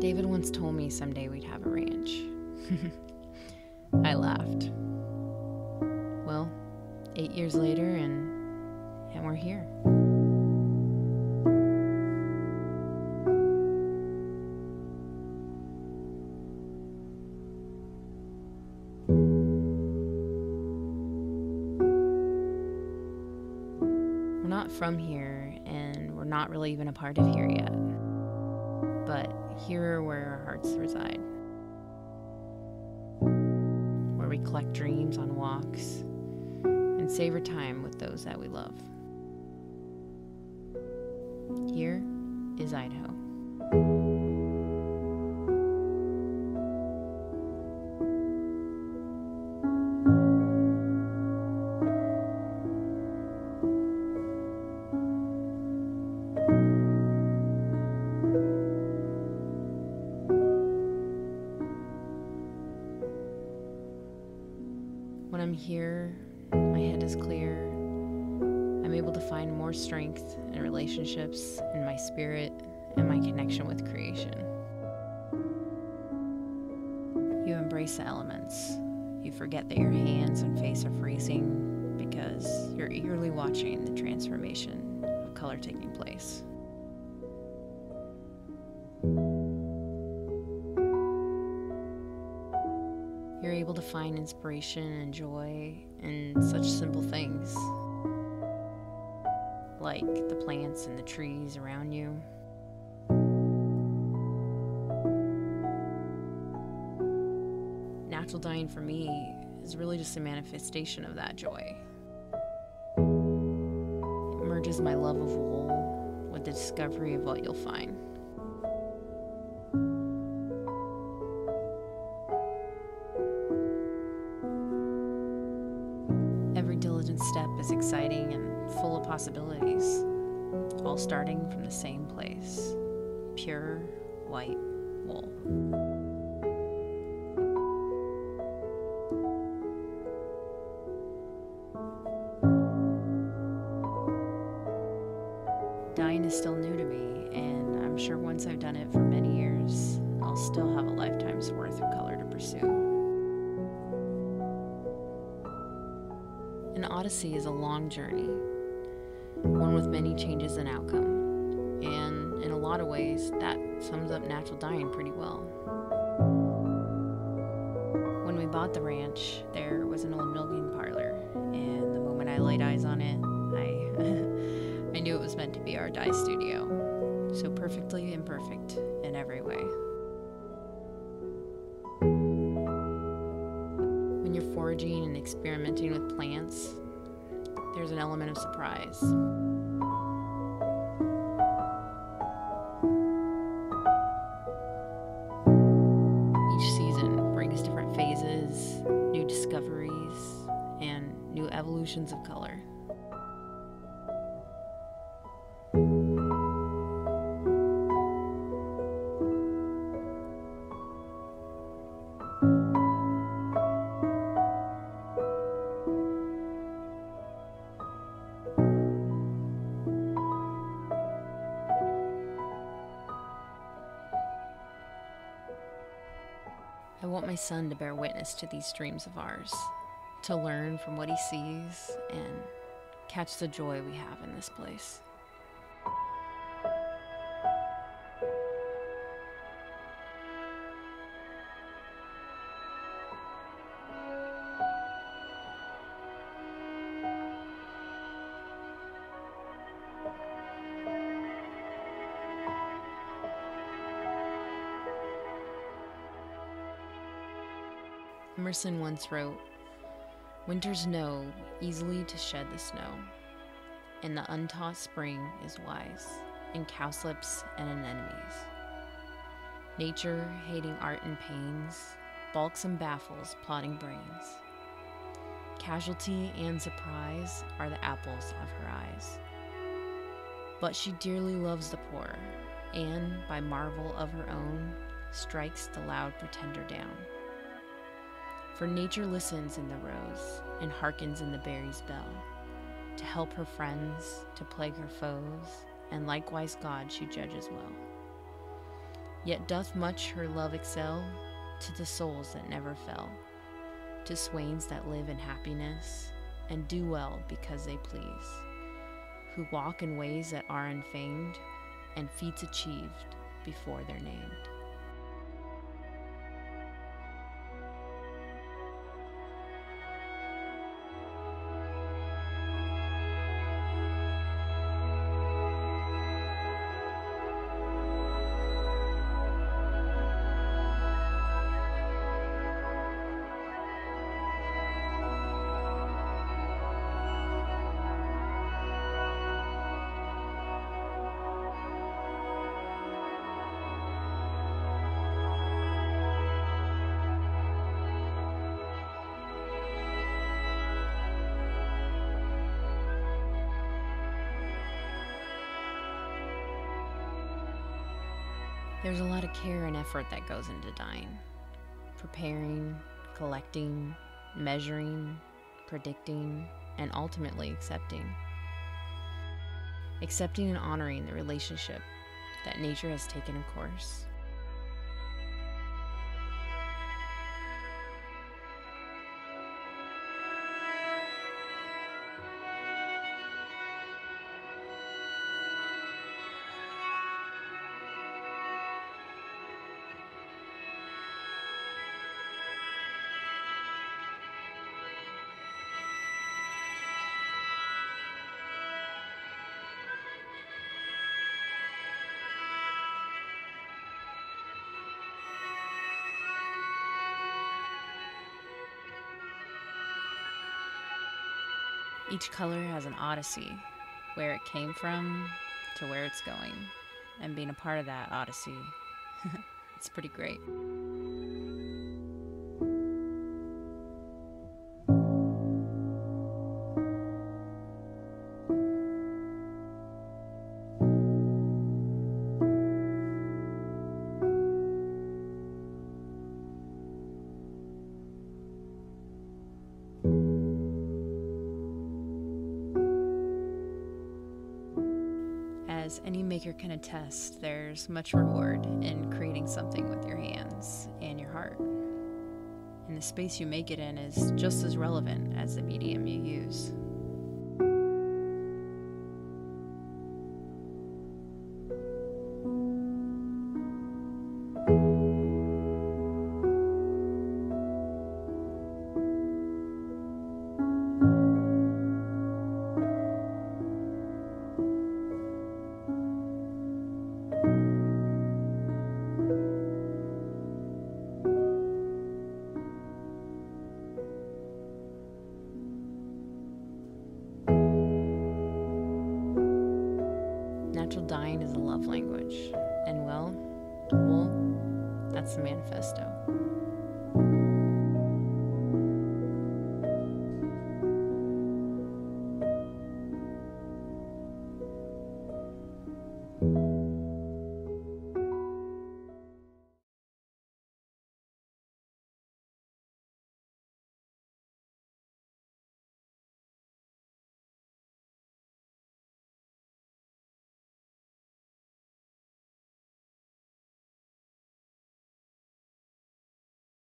David once told me someday we'd have a ranch. I laughed. Well, 8 years later, and we're here. We're not from here, and we're not really even a part of here yet. But here are where our hearts reside. Where we collect dreams on walks and savor time with those that we love. Here is Idaho. When I'm here, my head is clear. I'm able to find more strength in relationships, in my spirit, and my connection with creation. You embrace the elements. You forget that your hands and face are freezing because you're eagerly watching the transformation of color taking place. You're able to find inspiration and joy in such simple things, like the plants and the trees around you. Natural dyeing for me is really just a manifestation of that joy. It merges my love of wool with the discovery of what you'll find. Every diligent step is exciting and full of possibilities, all starting from the same place, pure white wool. Dyeing is still new to me, and I'm sure once I've done it for many years, I'll still have a lifetime's worth of color to pursue. An odyssey is a long journey, one with many changes in outcome, and in a lot of ways, that sums up natural dyeing pretty well. When we bought the ranch, there was an old milking parlor, and the moment I laid eyes on it, I knew it was meant to be our dye studio, so perfectly imperfect in every way. When you're foraging and experimenting with plants, there's an element of surprise. Each season brings different phases, new discoveries, and new evolutions of color. I want my son to bear witness to these dreams of ours, to learn from what he sees and catch the joy we have in this place. Emerson once wrote, "Winters know easily to shed the snow, and the untaught spring is wise in cowslips and anemones. Nature, hating art and pains, balks and baffles plotting brains. Casualty and surprise are the apples of her eyes. But she dearly loves the poor, and by marvel of her own, strikes the loud pretender down. For nature listens in the rose, and hearkens in the berry's bell, to help her friends, to plague her foes, and likewise God she judges well. Yet doth much her love excel to the souls that never fell, to swains that live in happiness and do well because they please, who walk in ways that are unfamed and feats achieved before they're named. There's a lot of care and effort that goes into dyeing. Preparing, collecting, measuring, predicting, and ultimately accepting. Accepting and honoring the relationship that nature has taken a course. Each color has an odyssey, where it came from to where it's going, and being a part of that odyssey, it's pretty great. As any maker can attest, there's much reward in creating something with your hands and your heart. And the space you make it in is just as relevant as the medium you use. Natural dyeing is a love language, and well, that's the manifesto.